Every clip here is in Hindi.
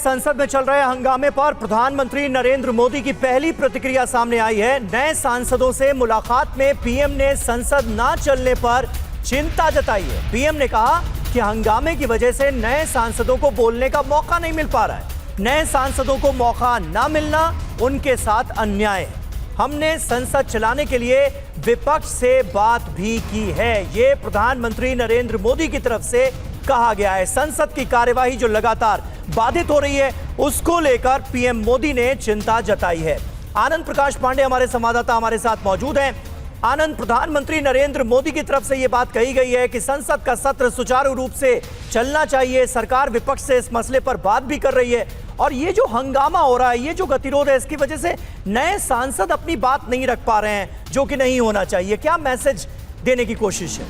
संसद में चल रहे हंगामे पर प्रधानमंत्री नरेंद्र मोदी की पहली प्रतिक्रिया सामने आई है। नए सांसदों से मुलाकात में पीएम ने संसद ना चलने पर चिंता जताई है। पीएम ने कहा कि हंगामे की वजह से नए सांसदों को बोलने का मौका नहीं मिल पा रहा है। नए सांसदों को मौका ना मिलना उनके साथ अन्याय है। हमने संसद चलाने के लिए विपक्ष से बात भी की है, ये प्रधानमंत्री नरेंद्र मोदी की तरफ से कहा गया है। संसद की कार्यवाही जो लगातार बाधित हो रही है, उसको लेकर पीएम मोदी ने चिंता जताई है। आनंद प्रकाश पांडे हमारे संवाददाता हमारे साथ मौजूद हैं। आनंद, प्रधानमंत्री नरेंद्र मोदी की तरफ से यह बात कही गई है कि संसद का सत्र सुचारू रूप से चलना चाहिए। सरकार विपक्ष से इस मसले पर बात भी कर रही है और ये जो हंगामा हो रहा है, ये जो गतिरोध है, इसकी वजह से नए सांसद अपनी बात नहीं रख पा रहे हैं, जो कि नहीं होना चाहिए। क्या मैसेज देने की कोशिश है?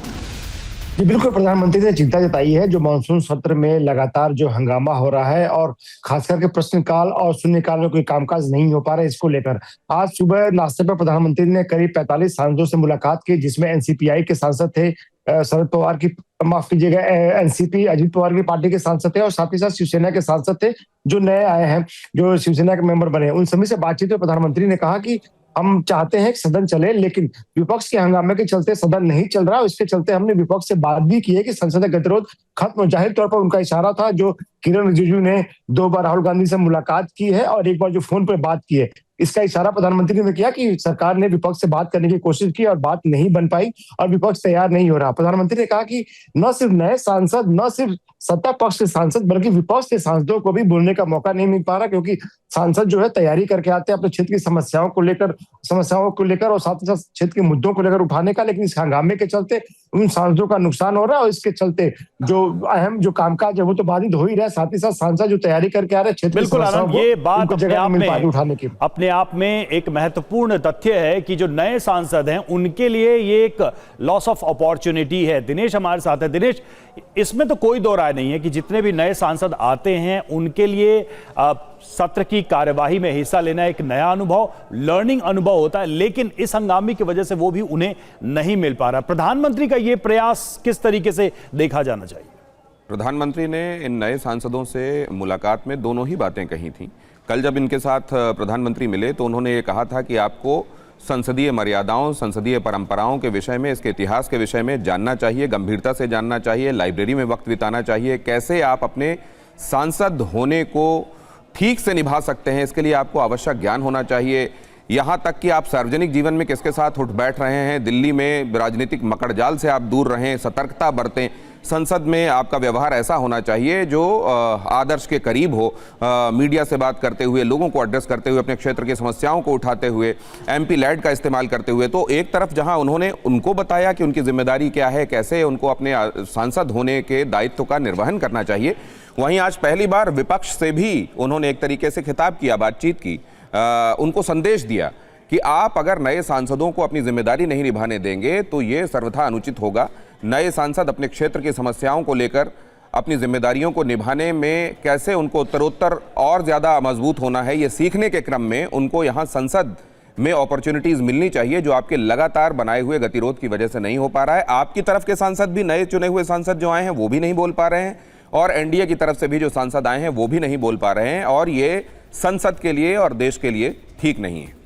जी बिल्कुल, प्रधानमंत्री ने चिंता जताई है जो मानसून सत्र में लगातार जो हंगामा हो रहा है और खास करके प्रश्नकाल और शून्यकाल में कोई कामकाज नहीं हो पा रहा है, इसको लेकर आज सुबह नाश्ते पर प्रधानमंत्री ने करीब 45 सांसदों से मुलाकात की, जिसमें एनसीपीआई के सांसद थे, शरद पवार की, माफ कीजिएगा, एनसीपी अजीत पवार की पार्टी के सांसद थे और साथ ही साथ शिवसेना के सांसद थे जो नए आए हैं, जो शिवसेना के मेंबर बने। उन सभी से बातचीत में प्रधानमंत्री ने कहा कि हम चाहते हैं कि सदन चले, लेकिन विपक्ष के हंगामे के चलते सदन नहीं चल रहा। इसके चलते हमने विपक्ष से बात भी की है कि संसद का गतिरोध खत्म हो। जाहिर तौर पर उनका इशारा था जो किरण रिजिजू ने 2 बार राहुल गांधी से मुलाकात की है और एक बार जो फोन पर बात की है, इसका इशारा प्रधानमंत्री ने किया कि सरकार ने विपक्ष से बात करने की कोशिश की और बात नहीं बन पाई और विपक्ष तैयार नहीं हो रहा। प्रधानमंत्री ने कहा कि न सिर्फ नए सांसद, न सिर्फ सत्ता पक्ष के सांसद, बल्कि विपक्ष के सांसदों को भी बोलने का मौका नहीं मिल पा रहा, क्योंकि सांसद जो है तैयारी करके आते हैं अपने क्षेत्र की समस्याओं को लेकर और साथ ही साथ क्षेत्र के मुद्दों को लेकर उठाने का, लेकिन इस हंगामे के चलते उन सांसदों का नुकसान हो रहा है और इसके चलते जो अहम जो कामकाज है वो तो बाधित हो ही रहा है। साथ ही साथ सांसद जो तैयारी करके आ रहे हैं, बिल्कुल आनंद, ये बात अपने आप में एक महत्वपूर्ण तथ्य है कि जो नए सांसद हैं उनके लिए ये एक लॉस ऑफ अपॉर्चुनिटी है। दिनेश हमारे साथ है। दिनेश, इसमें तो कोई दो राय नहीं है कि जितने भी नए सांसद आते हैं उनके लिए सत्र की कार्यवाही में हिस्सा लेना एक नया अनुभव, लर्निंग अनुभव होता है, लेकिन इस हंगामे की वजह से वो भी उन्हें नहीं मिल पा रहा। प्रधानमंत्री का ये प्रयास किस तरीके से देखा जाना चाहिए? प्रधानमंत्री ने इन नए सांसदों से मुलाकात में दोनों ही बातें कही थी। कल जब इनके साथ प्रधानमंत्री मिले तो उन्होंने ये कहा था कि आपको संसदीय मर्यादाओं, संसदीय परंपराओं के विषय में, इसके इतिहास के विषय में जानना चाहिए, गंभीरता से जानना चाहिए, लाइब्रेरी में वक्त बिताना चाहिए। कैसे आप अपने सांसद होने को ठीक से निभा सकते हैं, इसके लिए आपको आवश्यक ज्ञान होना चाहिए। यहाँ तक कि आप सार्वजनिक जीवन में किसके साथ उठ बैठ रहे हैं, दिल्ली में राजनीतिक मकड़जाल से आप दूर रहें, सतर्कता बरतें। संसद में आपका व्यवहार ऐसा होना चाहिए जो आदर्श के करीब हो, मीडिया से बात करते हुए, लोगों को एड्रेस करते हुए, अपने क्षेत्र की समस्याओं को उठाते हुए, एमपी लैड का इस्तेमाल करते हुए। तो एक तरफ जहां उन्होंने उनको बताया कि उनकी जिम्मेदारी क्या है, कैसे उनको अपने सांसद होने के दायित्व का निर्वहन करना चाहिए, वहीं आज पहली बार विपक्ष से भी उन्होंने एक तरीके से खिताब किया, बातचीत की, उनको संदेश दिया कि आप अगर नए सांसदों को अपनी जिम्मेदारी नहीं निभाने देंगे तो ये सर्वथा अनुचित होगा। नए सांसद अपने क्षेत्र की समस्याओं को लेकर अपनी जिम्मेदारियों को निभाने में कैसे उनको उत्तरोत्तर और ज़्यादा मजबूत होना है, ये सीखने के क्रम में उनको यहाँ संसद में अपॉर्चुनिटीज़ मिलनी चाहिए, जो आपके लगातार बनाए हुए गतिरोध की वजह से नहीं हो पा रहा है। आपकी तरफ के सांसद भी, नए चुने हुए सांसद जो आए हैं वो भी नहीं बोल पा रहे हैं और एनडीए की तरफ से भी जो सांसद आए हैं वो भी नहीं बोल पा रहे हैं और ये संसद के लिए और देश के लिए ठीक नहीं है।